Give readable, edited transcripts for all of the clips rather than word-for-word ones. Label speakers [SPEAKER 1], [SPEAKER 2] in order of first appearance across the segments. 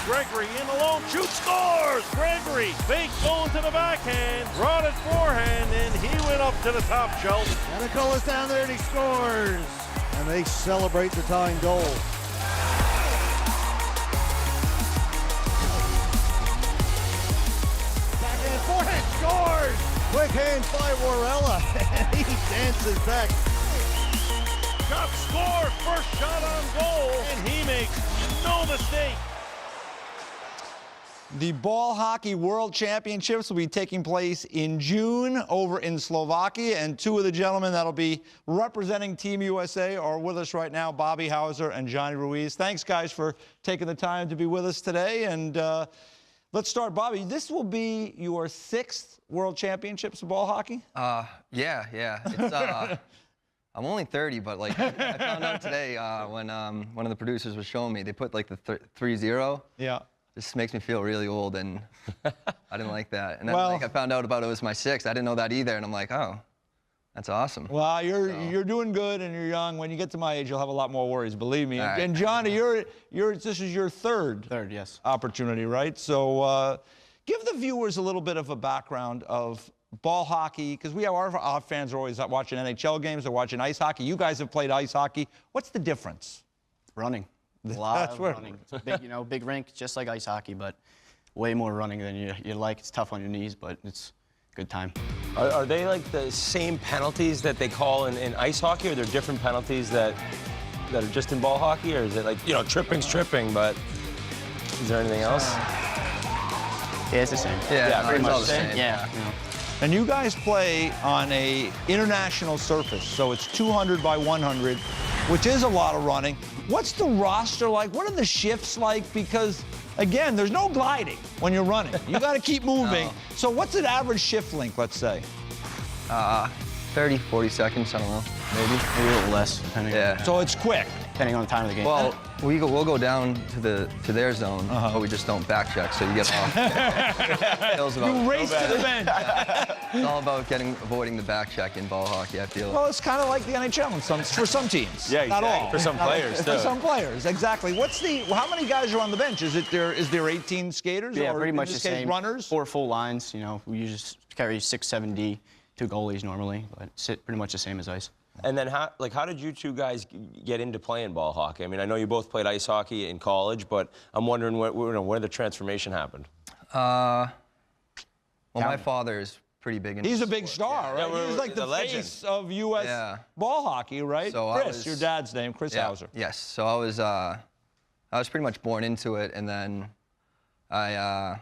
[SPEAKER 1] Gregory in alone, shoots, scores! Gregory, fake going to the backhand, brought it forehand, and he went up to the top shelf.
[SPEAKER 2] Nicolas down there and he scores. And they celebrate the tying goal. Backhand, forehand, scores! Quick hands by Warella, and he dances back.
[SPEAKER 1] Shot scored, first shot on goal, and he makes no mistake.
[SPEAKER 3] The Ball Hockey World Championships will be taking place in June over in Slovakia, and two of the gentlemen that'll be representing Team USA are with us right now, Bobby Housser and Jonny Ruiz. Thanks, guys, for taking the time to be with us today. And let's start, Bobby. This will be your 6th World Championships of ball hockey?
[SPEAKER 4] Yeah. It's, I'm only 30, but like I found out today when one of the producers was showing me, they put like the 3-0.
[SPEAKER 3] Yeah.
[SPEAKER 4] This makes me feel really old, and I didn't like that. And then
[SPEAKER 3] Well,
[SPEAKER 4] like, I found out about it was my 6th. I didn't know that either, and I'm like, oh, that's awesome.
[SPEAKER 3] Well, you're doing good and you're young. When you get to my age, you'll have a lot more worries, believe me.
[SPEAKER 4] Right.
[SPEAKER 3] And Johnny, this is your third
[SPEAKER 5] Yes.
[SPEAKER 3] opportunity, right? So give the viewers a little bit of a background of ball hockey, because we have our fans are always watching NHL games, they're watching ice hockey. You guys have played ice hockey. What's the difference?
[SPEAKER 5] Running. A lot
[SPEAKER 3] That's
[SPEAKER 5] of
[SPEAKER 3] what-
[SPEAKER 5] running. It's a big, big rink, just like ice hockey, but way more running than you like. It's tough on your knees, but it's a good time.
[SPEAKER 6] Are they like the same penalties that they call in ice hockey, or are there different penalties that are just in ball hockey, or is it like, tripping's tripping, but is there anything else?
[SPEAKER 5] Yeah, it's the same.
[SPEAKER 4] Yeah,
[SPEAKER 6] pretty
[SPEAKER 4] it's
[SPEAKER 6] much
[SPEAKER 4] all
[SPEAKER 6] the
[SPEAKER 4] the
[SPEAKER 6] same.
[SPEAKER 4] same.
[SPEAKER 5] Yeah.
[SPEAKER 3] And you guys play on a international surface, so it's 200 by 100, which is a lot of running. What's the roster like? What are the shifts like? Because, again, there's no gliding when you're running. You got to keep moving.
[SPEAKER 4] No.
[SPEAKER 3] So what's an average shift length, let's say?
[SPEAKER 4] 30, 40 seconds, I don't know, maybe.
[SPEAKER 5] Maybe a little less, depending,
[SPEAKER 4] Yeah.
[SPEAKER 3] So it's quick.
[SPEAKER 5] depending on the time of the game.
[SPEAKER 4] Well, we'll go down to their zone, but we just don't back check, so you get off.
[SPEAKER 3] You race to the bench.
[SPEAKER 4] It's all about avoiding the back check in ball hockey, I feel.
[SPEAKER 3] Well, it's kind of like the NHL for some teams.
[SPEAKER 6] Yeah,
[SPEAKER 3] Not
[SPEAKER 6] exactly.
[SPEAKER 3] all.
[SPEAKER 6] For some players,
[SPEAKER 3] For
[SPEAKER 6] too.
[SPEAKER 3] some players, exactly. How many guys are on the bench? Is there 18 skaters?
[SPEAKER 5] yeah,
[SPEAKER 3] or
[SPEAKER 5] pretty
[SPEAKER 3] in
[SPEAKER 5] much
[SPEAKER 3] this
[SPEAKER 5] the
[SPEAKER 3] case,
[SPEAKER 5] same.
[SPEAKER 3] runners?
[SPEAKER 5] 4 full lines. We usually carry 6, 7D, 2 goalies normally, but it's pretty much the same as ice.
[SPEAKER 6] And then how did you two guys get into playing ball hockey? I mean, I know you both played ice hockey in college, but I'm wondering where the transformation happened.
[SPEAKER 4] Well, my father is pretty big into
[SPEAKER 3] He's a big
[SPEAKER 4] sport.
[SPEAKER 3] star, right?
[SPEAKER 6] Yeah,
[SPEAKER 3] He's like the
[SPEAKER 6] the legend.
[SPEAKER 3] face of U.S.
[SPEAKER 4] Yeah.
[SPEAKER 3] ball hockey, right?
[SPEAKER 4] So
[SPEAKER 3] Chris, your dad's name, Chris Housser.
[SPEAKER 4] Yes. So I was pretty much born into it, and then I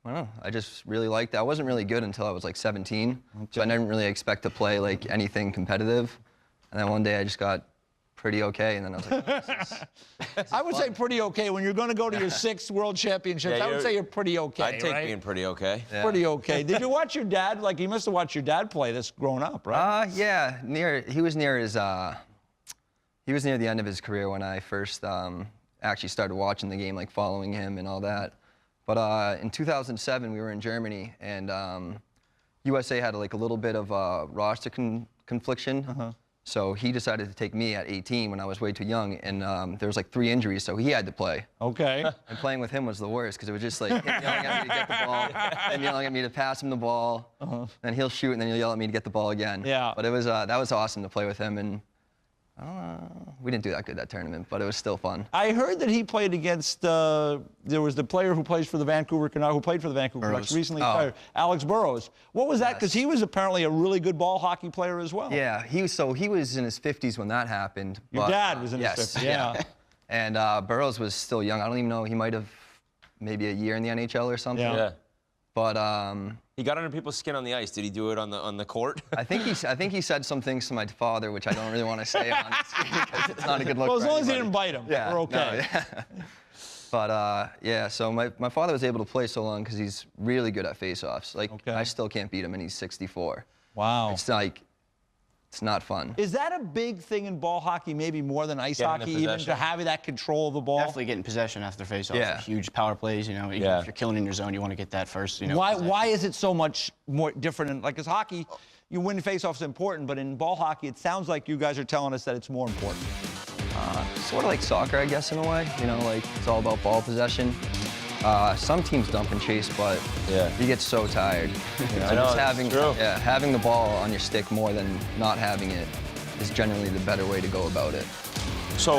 [SPEAKER 4] don't know. I just really liked it. I wasn't really good until I was like 17, so I didn't really expect to play like anything competitive. And then one day I just got pretty okay, and then I was like, oh, this is
[SPEAKER 3] I would say pretty okay. When you're going to go to your 6th World Championships,
[SPEAKER 6] Yeah,
[SPEAKER 3] I would say you're pretty okay,
[SPEAKER 6] I'd take
[SPEAKER 3] right?
[SPEAKER 6] being pretty okay.
[SPEAKER 4] Yeah.
[SPEAKER 3] Pretty okay. Did you watch your dad? Like, you must have watched your dad play this growing up, right?
[SPEAKER 4] Yeah, he was near the end of his career when I first actually started watching the game, like following him and all that. But in 2007, we were in Germany, and USA had like a little bit of roster confliction. So he decided to take me at 18 when I was way too young, and there was like 3 injuries, so he had to play.
[SPEAKER 3] Okay.
[SPEAKER 4] And playing with him was the worst, because it was just like him yelling at me to get the ball, and yelling at me to pass him the ball, and he'll shoot, and then he'll yell at me to get the ball again.
[SPEAKER 3] Yeah.
[SPEAKER 4] But it was that was awesome to play with him, and we didn't do that good that tournament, but it was still fun.
[SPEAKER 3] I heard that he played against, there was the player who plays for the Vancouver Canucks, who played for the Vancouver Canucks, recently retired, Alex Burrows. What was that? Because he was apparently a really good ball hockey player as well.
[SPEAKER 4] Yeah, he was in his 50s when that happened.
[SPEAKER 3] Your
[SPEAKER 4] but,
[SPEAKER 3] dad was in
[SPEAKER 4] yes,
[SPEAKER 3] his 50s, yeah.
[SPEAKER 4] And Burrows was still young. I don't even know. He might have maybe a year in the NHL or something.
[SPEAKER 3] Yeah.
[SPEAKER 4] But
[SPEAKER 6] He got under people's skin on the ice. Did he do it on the court?
[SPEAKER 4] I think he said some things to my father, which I don't really want to say on screen because it's not a good look.
[SPEAKER 3] Well, as
[SPEAKER 4] for
[SPEAKER 3] long as he
[SPEAKER 4] anybody.
[SPEAKER 3] didn't bite him,
[SPEAKER 4] Yeah,
[SPEAKER 3] we're okay.
[SPEAKER 4] no, yeah. But yeah, so my father was able to play so long because he's really good at faceoffs. Like I still can't beat him, and he's 64.
[SPEAKER 3] Wow.
[SPEAKER 4] It's like it's not fun.
[SPEAKER 3] Is that a big thing in ball hockey, maybe more than ice
[SPEAKER 6] Getting the
[SPEAKER 3] hockey, even to
[SPEAKER 6] possession?
[SPEAKER 3] have that control of the ball?
[SPEAKER 5] Definitely getting possession after face-off.
[SPEAKER 4] Yeah.
[SPEAKER 5] Huge power plays, Even if you're killing in your zone, you want to get that first,
[SPEAKER 3] Why is it so much more different? Like, because hockey, you win faceoffs is important, but in ball hockey, it sounds like you guys are telling us that it's more important.
[SPEAKER 4] Sort of like soccer, I guess, in a way. Like it's all about ball possession. Some teams dump and chase, but
[SPEAKER 6] Yeah.
[SPEAKER 4] you get so tired.
[SPEAKER 6] I
[SPEAKER 4] So
[SPEAKER 6] know,
[SPEAKER 4] just
[SPEAKER 6] that's true.
[SPEAKER 4] having the ball on your stick more than not having it is generally the better way to go about it.
[SPEAKER 6] So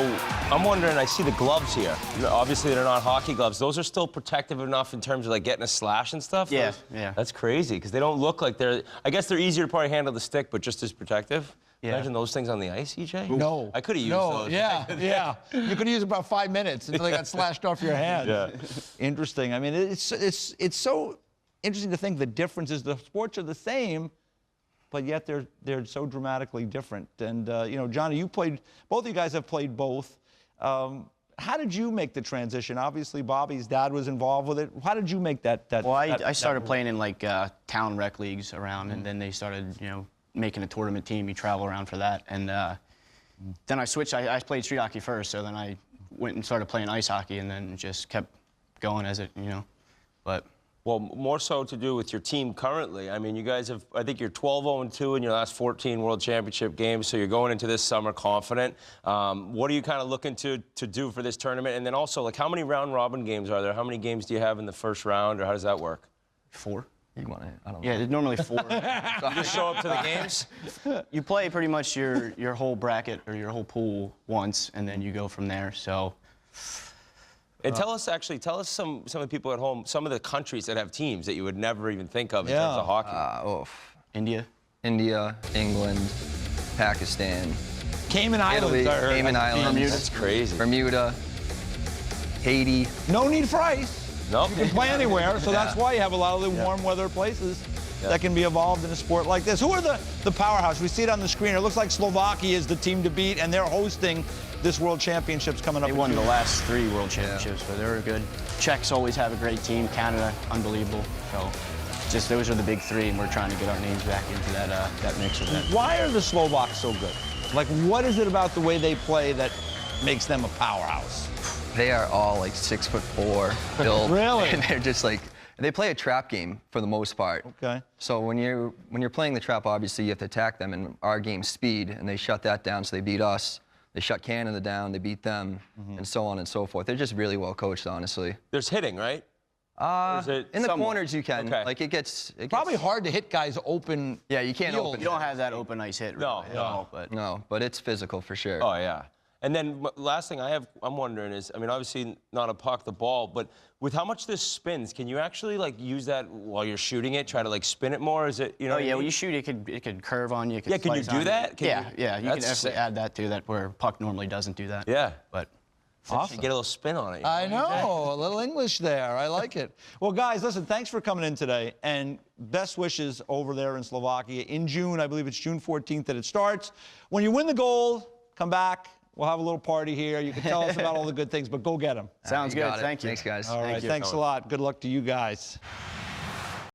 [SPEAKER 6] I'm wondering, I see the gloves here. Obviously, they're not hockey gloves. Those are still protective enough in terms of like getting a slash and stuff?
[SPEAKER 5] Yeah,
[SPEAKER 6] Those-
[SPEAKER 5] yeah.
[SPEAKER 6] That's crazy, because they don't look like they're, I guess they're easier to probably handle the stick, but just as protective.
[SPEAKER 5] Yeah.
[SPEAKER 6] Imagine those things on the ice, EJ?
[SPEAKER 3] No.
[SPEAKER 6] I could have used
[SPEAKER 3] No,
[SPEAKER 6] those.
[SPEAKER 3] yeah. You could use about 5 minutes until they got slashed off your hand.
[SPEAKER 6] Yeah.
[SPEAKER 3] Interesting. I mean, it's so interesting to think the differences. The sports are the same, but yet they're so dramatically different. And you know, Johnny, you played. Both of you guys have played both. How did you make the transition? Obviously, Bobby's dad was involved with it. How did you make that?
[SPEAKER 5] Well, I started playing in like town rec leagues around, and then they started, you know, making a tournament team. You travel around for that, and then I switched. I played street hockey first, so then I went and started playing ice hockey, and then just kept going as it, you know. But
[SPEAKER 6] Well, more so to do with your team currently. I mean, you guys have, I think you're 12-0-2 in your last 14 World Championship games, so you're going into this summer confident. What are you kind of looking to do for this tournament? And then also, like, how many round-robin games are there? How many games do you have in the first round, or how does that work?
[SPEAKER 5] 4.
[SPEAKER 4] You want to? I don't know.
[SPEAKER 5] Yeah, there's normally 4.
[SPEAKER 6] You just show up to the games?
[SPEAKER 5] You play pretty much your whole bracket or your whole pool once, and then you go from there. So.
[SPEAKER 6] And tell us some of the people at home, some of the countries that have teams that you would never even think of in terms of hockey.
[SPEAKER 5] India.
[SPEAKER 4] India, England, Pakistan,
[SPEAKER 3] Cayman Islands.
[SPEAKER 4] Italy,
[SPEAKER 3] I heard.
[SPEAKER 4] Cayman Islands,
[SPEAKER 6] That's crazy.
[SPEAKER 4] Bermuda, Haiti.
[SPEAKER 3] No need for ice.
[SPEAKER 6] Nope.
[SPEAKER 3] You can play anywhere, so that's why you have a lot of the warm weather places that can be involved in a sport like this. Who are the powerhouse? We see it on the screen. It looks like Slovakia is the team to beat, and they're hosting this World Championships coming up.
[SPEAKER 5] They
[SPEAKER 3] in
[SPEAKER 5] won
[SPEAKER 3] June.
[SPEAKER 5] the last 3 World Championships, so they were good. Czechs always have a great team. Canada, unbelievable. So, just those are the big 3, and we're trying to get our names back into that mix of that.
[SPEAKER 3] Why are the Slovaks so good? Like, what is it about the way they play that makes them a powerhouse?
[SPEAKER 4] They are all like 6'4" built.
[SPEAKER 3] Really?
[SPEAKER 4] And they're just like, they play a trap game for the most part.
[SPEAKER 3] Okay.
[SPEAKER 4] So when you're playing the trap, obviously you have to attack them, and our game's speed, and they shut that down, so they beat us. They shut Canada down, they beat them, and so on and so forth. They're just really well coached, honestly.
[SPEAKER 6] There's hitting, right? Or is it
[SPEAKER 4] In the
[SPEAKER 6] somewhat?
[SPEAKER 4] corners you can.
[SPEAKER 6] Okay.
[SPEAKER 4] Like it gets
[SPEAKER 3] Probably hard to hit guys open.
[SPEAKER 4] Yeah, you can't
[SPEAKER 3] field.
[SPEAKER 4] open.
[SPEAKER 5] You don't have that open ice hit.
[SPEAKER 6] No,
[SPEAKER 5] really,
[SPEAKER 6] no.
[SPEAKER 5] But
[SPEAKER 4] No, but it's physical for sure.
[SPEAKER 6] Oh, yeah. And then last thing I'm wondering is, I mean, obviously not a puck, the ball, but with how much this spins, can you actually like use that while you're shooting it, try to like spin it more? Is it, you know?
[SPEAKER 5] oh
[SPEAKER 6] what I
[SPEAKER 5] yeah, when
[SPEAKER 6] mean?
[SPEAKER 5] you shoot, it could curve on you. It could
[SPEAKER 6] Yeah, can you
[SPEAKER 5] slice
[SPEAKER 6] do
[SPEAKER 5] on
[SPEAKER 6] that? Can
[SPEAKER 5] yeah,
[SPEAKER 6] you-
[SPEAKER 5] yeah. You can
[SPEAKER 6] That's
[SPEAKER 5] definitely
[SPEAKER 6] sick.
[SPEAKER 5] add that to that where puck normally doesn't do that.
[SPEAKER 6] Yeah.
[SPEAKER 5] But
[SPEAKER 6] Awesome. Get a little spin on it.
[SPEAKER 3] I know, a little English there. I like it. Well, guys, listen, thanks for coming in today, and best wishes over there in Slovakia in June. I believe it's June 14th that it starts. When you win the gold, come back. We'll have a little party here. You can tell us about all the good things, but go get them.
[SPEAKER 5] sounds
[SPEAKER 4] You
[SPEAKER 5] good.
[SPEAKER 4] got it.
[SPEAKER 5] Thank you.
[SPEAKER 4] Thanks, guys.
[SPEAKER 3] All right,
[SPEAKER 5] you.
[SPEAKER 3] thanks a lot. Good luck to you guys.